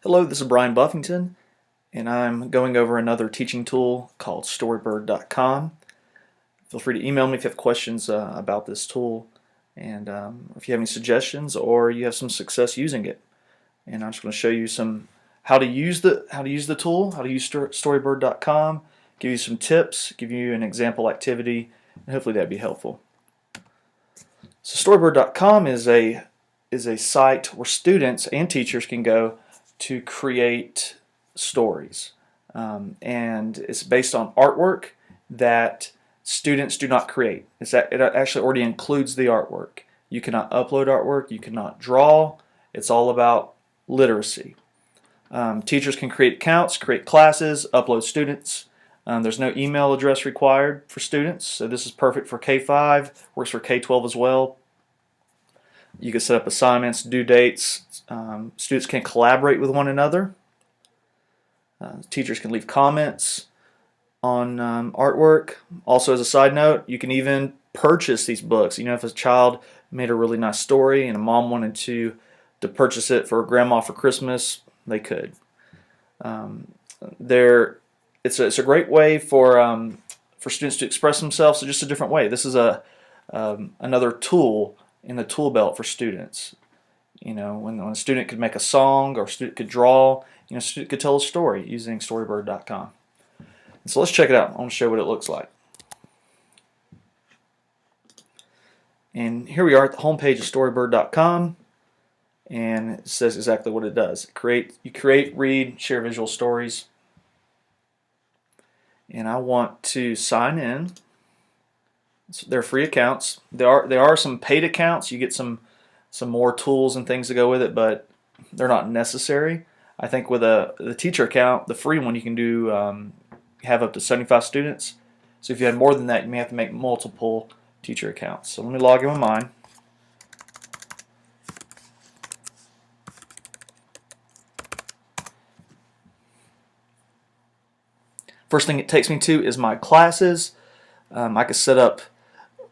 Hello, this is Brian Buffington, and I'm going over another teaching tool called StoryBird.com. Feel free to email me if you have questions about this tool, and if you have any suggestions or you have some success using it. And I'm just going to show you some how to use the tool, how to use StoryBird.com, give you some tips, give you an example activity, and hopefully that'd be helpful. So StoryBird.com is a site where students and teachers can go to create stories. And it's based on artwork that students do not create. It actually already includes the artwork. You cannot upload artwork, you cannot draw. It's all about literacy. Teachers can create accounts, create classes, upload students. There's no email address required for students, so this is perfect for K-5, works for K-12 as well. You can set up assignments, due dates. Students can collaborate with one another. Teachers can leave comments on artwork. Also, as a side note, you can even purchase these books. You know, if a child made a really nice story and a mom wanted to purchase it for grandma for Christmas, they could. It's a great way for students to express themselves. So just a different way. This is another tool in the tool belt for students. You know, when a student could make a song or a student could draw, you know, a student could tell a story using StoryBird.com. So let's check it out. I want to show what it looks like. And here we are at the home page of StoryBird.com, and it says exactly what it does. You create, read, share visual stories. And I want to sign in. They're free accounts. There are some paid accounts. You get some more tools and things to go with it, but they're not necessary. I think with the teacher account, the free one, you can do have up to 75 students. So if you have more than that, you may have to make multiple teacher accounts. So let me log in with mine. First thing it takes me to is my classes. I can set up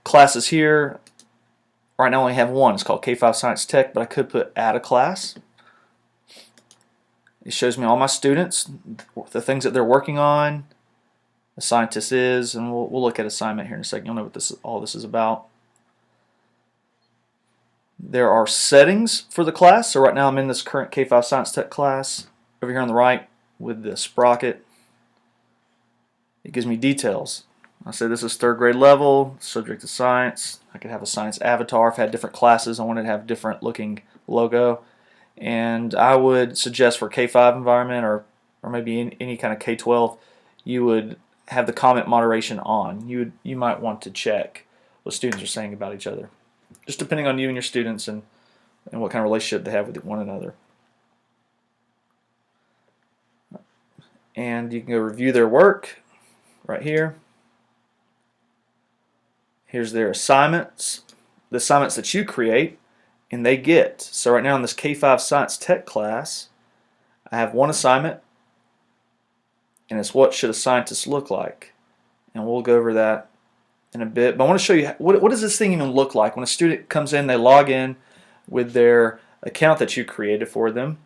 classes here. Right now I only have one. It's called K-5 Science Tech, but I could put add a class. It shows me all my students, the things that they're working on, a scientist is, and we'll look at assignment here in a second. You'll know what all this is about. There are settings for the class. So right now I'm in this current K-5 Science Tech class. Over here on the right with the sprocket, it gives me details. I say this is third grade level, subject is science. I could have a science avatar. If I had different classes, I wanted to have different looking logo. And I would suggest for K-5 environment or maybe in any kind of K-12, you would have the comment moderation on. You might want to check what students are saying about each other, just depending on you and your students and what kind of relationship they have with one another. And you can go review their work right here. Here's their assignments, the assignments that you create and they get. So right now in this K-5 Science Tech class, I have one assignment, and it's what should a scientist look like. And we'll go over that in a bit. But I want to show you what does this thing even look like. When a student comes in, they log in with their account that you created for them.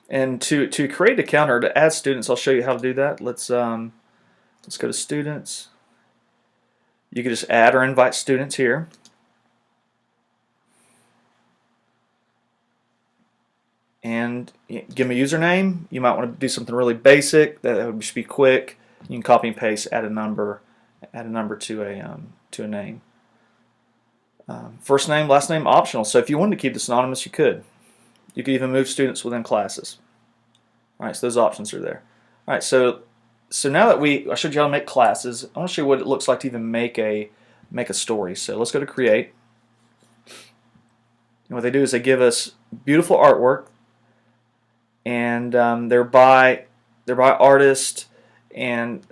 And to create an account or to add students, I'll show you how to do that. Let's go to students. You can just add or invite students here. And give them a username. You might want to do something really basic that would just be quick. You can copy and paste, add a number to a name. First name, last name, optional. So if you wanted to keep this anonymous, you could. You could even move students within classes. All right, so those options are there. All right, so now that I showed you how to make classes, I want to show you what it looks like to even make a story. So let's go to create. And what they do is they give us beautiful artwork, and they're by artist. And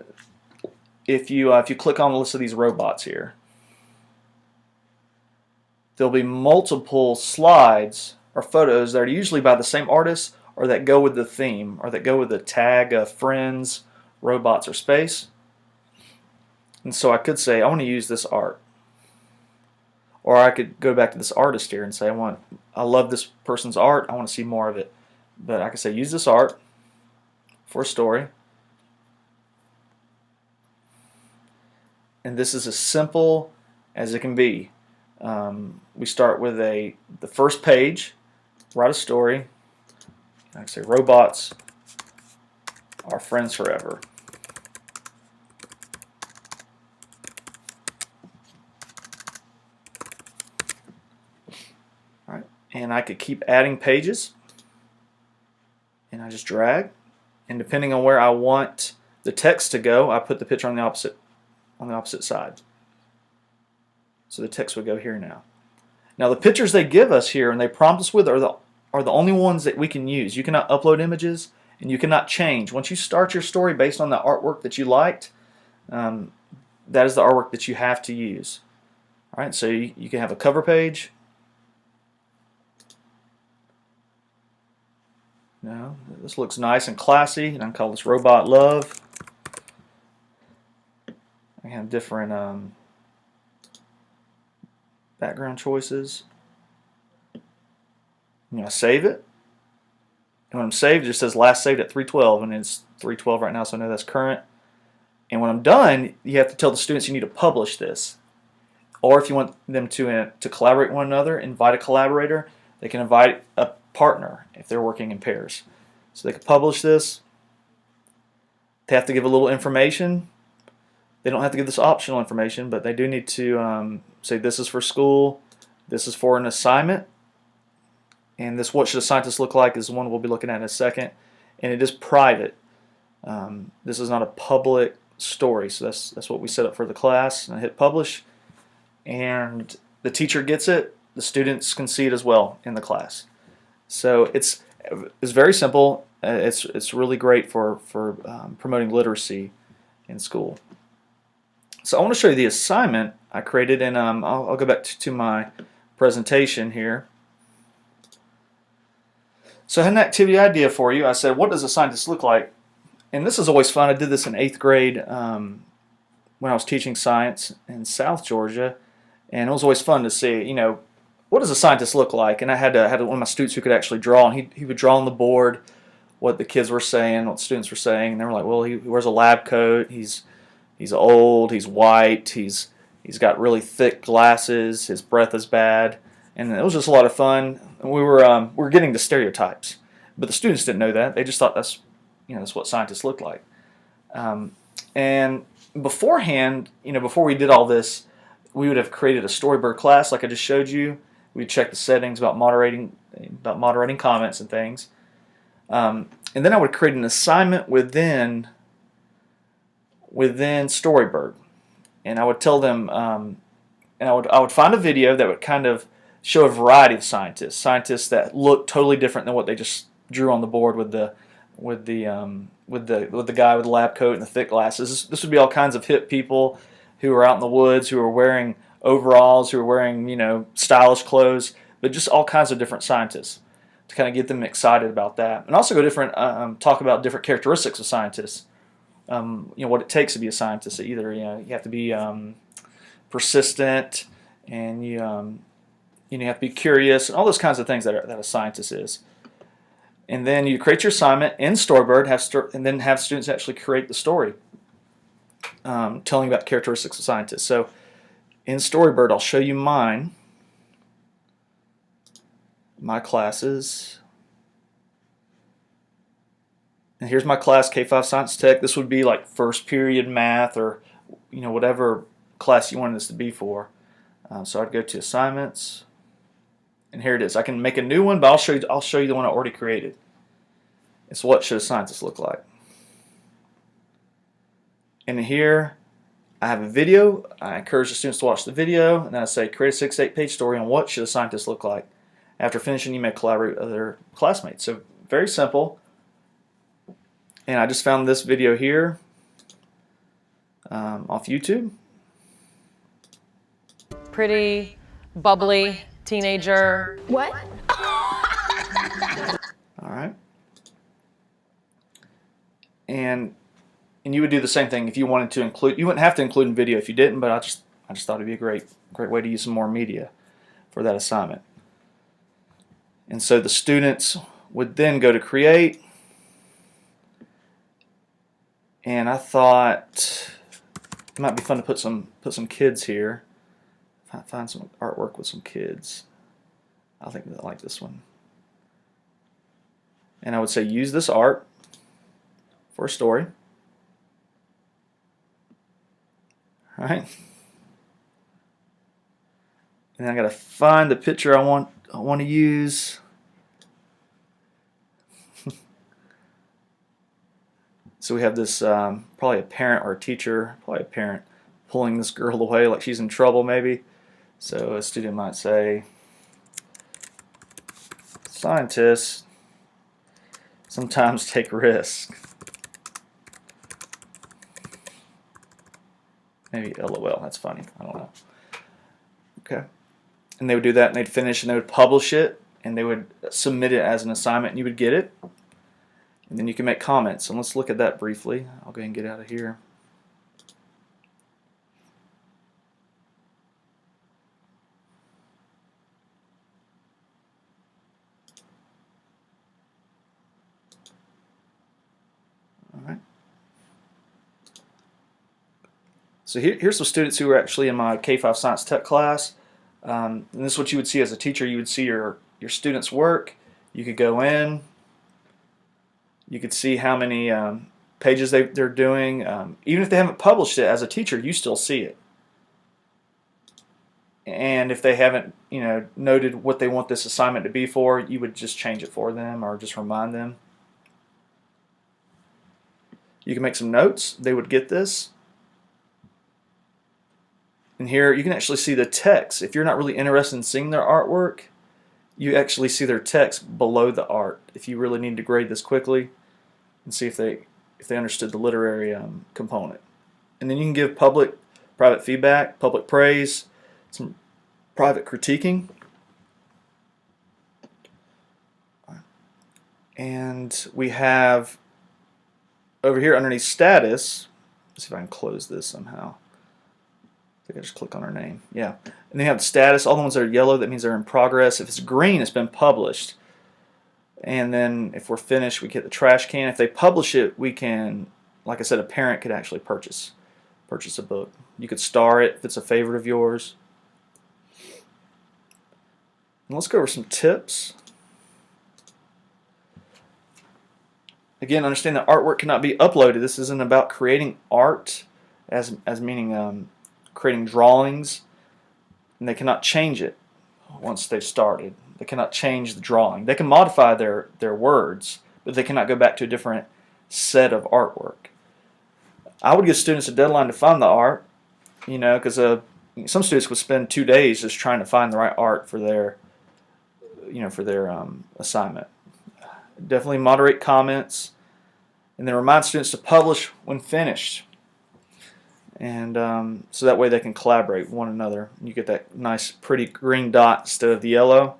if you click on the list of these robots here, there'll be multiple slides or photos that are usually by the same artist or that go with the theme or that go with the tag of friends, robots, or space. And so I could say I want to use this art, or I could go back to this artist here and say I love this person's art, I want to see more of it. But I can say use this art for a story. And this is as simple as it can be. We start with the first page, write a story. I can say robots are friends forever. All right, and I could keep adding pages, and I just drag, and depending on where I want the text to go, I put the picture on the opposite side. So the text would go here now. Now the pictures they give us here and they prompt us with are the only ones that we can use. You cannot upload images and you cannot change. Once you start your story based on the artwork that you liked, that is the artwork that you have to use. All right, so you can have a cover page. No, this looks nice and classy, and I can call this Robot Love. I have different background choices. I save it. And when I'm saved, it just says last saved at 3:12, and it's 3:12 right now, so I know that's current. And when I'm done, you have to tell the students you need to publish this. Or if you want them to collaborate with one another, invite a collaborator. They can invite a partner if they're working in pairs. So they can publish this. They have to give a little information. They don't have to give this optional information, but they do need to say this is for school, this is for an assignment, and this what should a scientist look like is the one we'll be looking at in a second. And it is private. This is not a public story, so that's what we set up for the class. And I hit publish, and the teacher gets it. The students can see it as well in the class. So it's very simple. It's really great for promoting literacy in school. So I want to show you the assignment I created, and I'll go back to my presentation here. So I had an activity idea for you. I said, what does a scientist look like? And this is always fun. I did this in 8th grade when I was teaching science in South Georgia, and it was always fun to see, what does a scientist look like? And I had one of my students who could actually draw, and he would draw on the board what the kids were saying, what the students were saying, and they were like, well, he wears a lab coat, he's old, he's white, he's got really thick glasses, his breath is bad, and it was just a lot of fun. And we were getting the stereotypes, but the students didn't know that. They just thought that's what scientists look like. And beforehand, before we did all this, we would have created a StoryBird class like I just showed you. We'd check the settings about moderating comments and things, and then I would create an assignment within StoryBird, and I would tell them, and I would find a video that would kind of show a variety of scientists that look totally different than what they just drew on the board with the guy with the lab coat and the thick glasses. This would be all kinds of hip people who are out in the woods, who are wearing overalls, who are wearing stylish clothes, but just all kinds of different scientists to kind of get them excited about that, and also talk about different characteristics of scientists. What it takes to be a scientist. Either you have to be persistent, and you have to be curious, and all those kinds of things that a scientist is. And then you create your assignment in StoryBird, and then have students actually create the story, telling about characteristics of scientists. So in StoryBird, I'll show you my classes. And here's my class, K-5 Science Tech. This would be like first period math, or whatever class you wanted this to be for. So I'd go to assignments, and here it is. I can make a new one, but I'll show you the one I already created. It's what should a scientist look like. And here I have a video. I encourage the students to watch the video, and then I say create a 6 to 8 page story on what should a scientist look like. After finishing, you may collaborate with other classmates. So very simple. And I just found this video here off YouTube. Pretty, bubbly, teenager. What? All right. And you would do the same thing if you wanted to include. You wouldn't have to include in video if you didn't, but I just thought it'd be a great way to use some more media for that assignment. And so the students would then go to create, and I thought it might be fun to put some kids here. Find some artwork with some kids. I think I like this one. And I would say use this art for a story. All right. And then I got to find the picture I want to use. So we have this probably a parent or a teacher, probably a parent, pulling this girl away like she's in trouble maybe. So a student might say, scientists sometimes take risks. Maybe LOL, that's funny, I don't know. Okay. And they would do that, and they'd finish, and they would publish it, and they would submit it as an assignment, and you would get it. And then you can make comments, and let's look at that briefly. I'll go ahead and get out of here. All right. So here's some students who were actually in my K-5 Science Tech class. And this is what you would see as a teacher. You would see your students' work. You could go in. You could see how many pages they're doing. Even if they haven't published it, as a teacher, you still see it. And if they haven't, noted what they want this assignment to be for, you would just change it for them or just remind them. You can make some notes. They would get this. And here you can actually see the text. If you're not really interested in seeing their artwork, you actually see their text below the art. If you really need to grade this quickly and see if they understood the literary component. And then you can give private feedback, public praise, some private critiquing. And we have over here underneath status, let's see if I can close this somehow. I think I just click on her name. Yeah. And they have the status. All the ones that are yellow, that means they're in progress. If it's green, it's been published. And then if we're finished, we get the trash can. If they publish it, we can, like I said, a parent could actually purchase a book. You could star it if it's a favorite of yours. And let's go over some tips. Again, understand that artwork cannot be uploaded. This isn't about creating art as meaning creating drawings, and they cannot change it once they've started. They cannot change the drawing. They can modify their words, but they cannot go back to a different set of artwork. I would give students a deadline to find the art, because some students would spend 2 days just trying to find the right art for their, assignment. Definitely moderate comments, and then remind students to publish when finished. And so that way they can collaborate with one another. You get that nice pretty green dot instead of the yellow.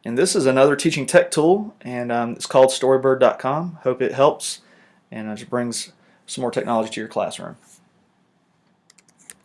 And this is another teaching tech tool, and it's called StoryBird.com. Hope it helps and just brings some more technology to your classroom.